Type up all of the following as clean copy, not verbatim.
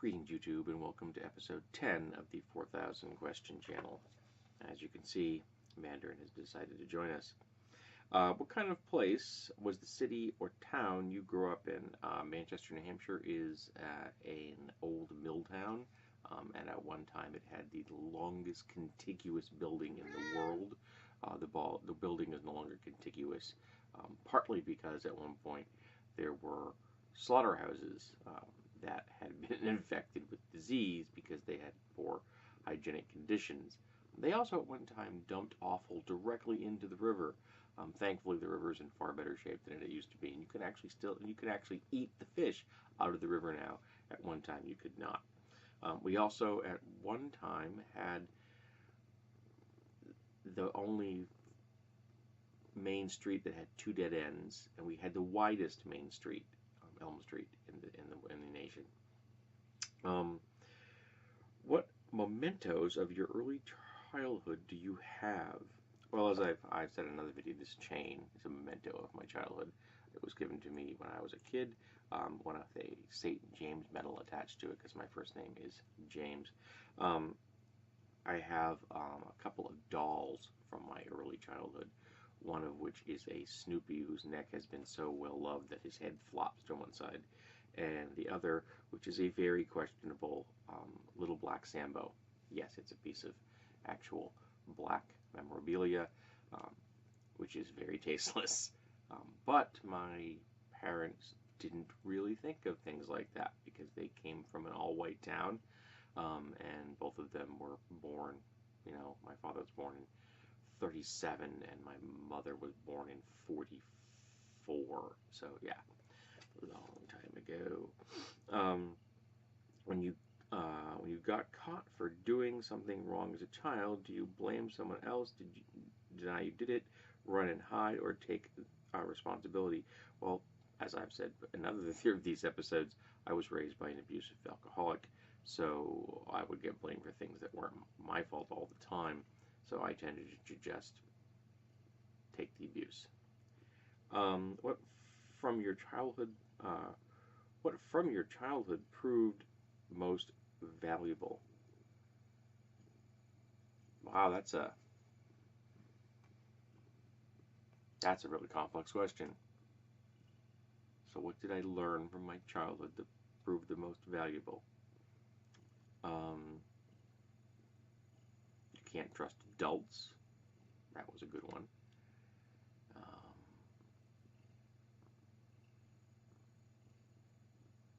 Greetings YouTube and welcome to episode 10 of the 4,000 question channel. As you can see, Mandarin has decided to join us. What kind of place was the city or town you grew up in? Manchester, New Hampshire is an old mill town, and at one time it had the longest contiguous building in the world. The building is no longer contiguous, partly because at one point there were slaughterhouses that had been infected with disease because they had poor hygienic conditions. They also at one time dumped offal directly into the river. Thankfully, the river is in far better shape than it used to be, and you can actually eat the fish out of the river now. At one time, you could not. We also at one time had the only main street that had two dead ends, and we had the widest main street, Elm Street, in the nation. What mementos of your early childhood do you have? Well, as I've said in another video, this chain is a memento of my childhood. It was given to me when I was a kid, one of a St. James medal attached to it because my first name is James. I have a couple of dolls from my early childhood, one of which is a Snoopy whose neck has been so well loved that his head flops to one side, and the other, which is a very questionable little black Sambo. Yes, it's a piece of actual black memorabilia, which is very tasteless. But my parents didn't really think of things like that because they came from an all-white town, and both of them were born, my father was born in 37 and my mother was born in 44. So yeah, a long time ago. When you got caught for doing something wrong as a child, do you blame someone else? Did you deny you did it, run and hide, or take responsibility? Well, as I've said in another of these episodes, I was raised by an abusive alcoholic, so I would get blamed for things that weren't my fault all the time. So I tended to just take the abuse. What from your childhood proved most valuable? Wow, that's a really complex question. So what did I learn from my childhood that proved the most valuable? You can't trust adults. That was a good one.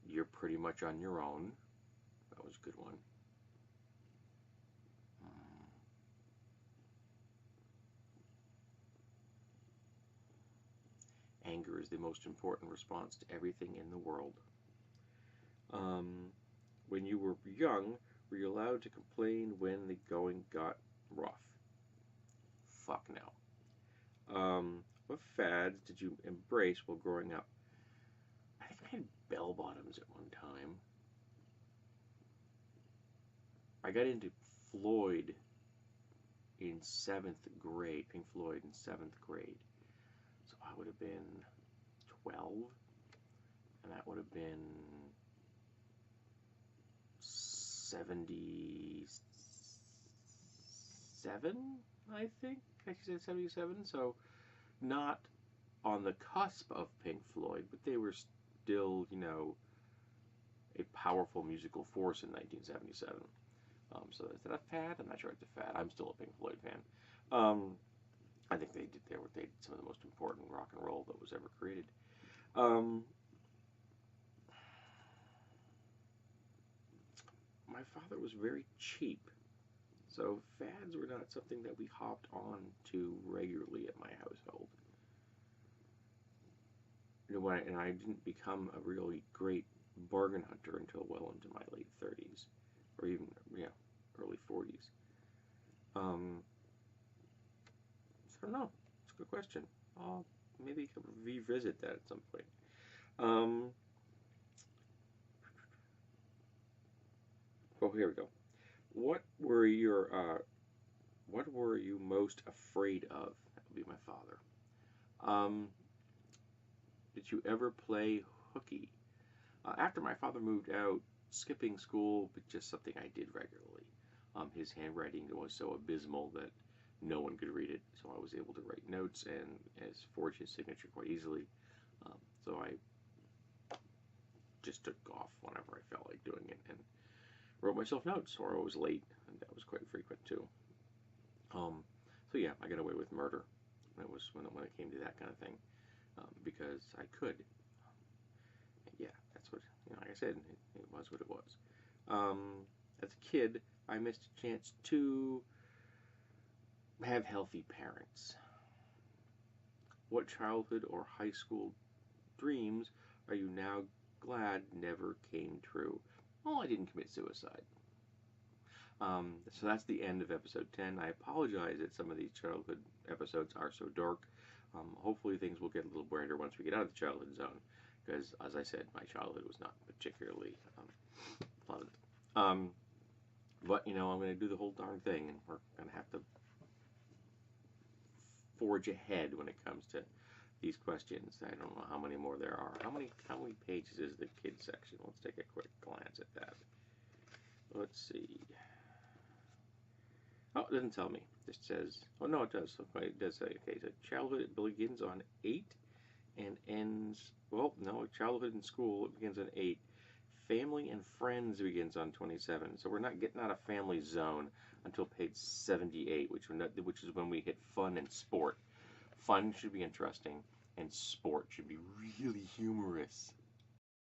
You're pretty much on your own. That was a good one. Anger is the most important response to everything in the world. When you were young, were you allowed to complain when the going got rough? Fuck no. What fads did you embrace while growing up? I think I had bell bottoms at one time. I got into Floyd in 7th grade, Pink Floyd in 7th grade. So I would have been 12, and that would have been 77, I think. I said 77, so not on the cusp of Pink Floyd, but they were still, a powerful musical force in 1977. So is that a fad? I'm not sure it's a fad. I'm still a Pink Floyd fan. I think they did some of the most important rock and roll that was ever created. My father was very cheap, so fads were not something that we hopped on to regularly at my household. And I didn't become a really great bargain hunter until well into my late 30s, or even early 40s. So I don't know. It's a good question. I'll maybe revisit that at some point. Oh, here we go. What were you most afraid of? That would be my father. Did you ever play hooky? After my father moved out skipping school, but just something I did regularly. His handwriting was so abysmal that no one could read it, so I was able to write notes and forge his signature quite easily. So I just took off whenever I felt like doing it and wrote myself notes, or I was late, and that was quite frequent too. So yeah, I got away with murder when it came to that kind of thing, because I could. Yeah, that's what, like I said, it was what it was. As a kid, I missed a chance to have healthy parents. What childhood or high school dreams are you now glad never came true? Well, I didn't commit suicide. So that's the end of episode 10. I apologize that some of these childhood episodes are so dark. Hopefully things will get a little brighter once we get out of the childhood zone, because, as I said, my childhood was not particularly pleasant. But, I'm going to do the whole darn thing, and we're going to have to forge ahead when it comes to these questions. I don't know how many more there are. How many pages is the kids section? Let's take a quick glance at that. Let's see. Oh, it doesn't tell me. It says, oh no, it does. It does say, okay, so childhood begins on 8 and ends, well, no, childhood in school, it begins on 8. Family and friends begins on 27. So we're not getting out of family zone until page 78, which is when we hit fun and sport. Fun should be interesting, and sport should be really humorous.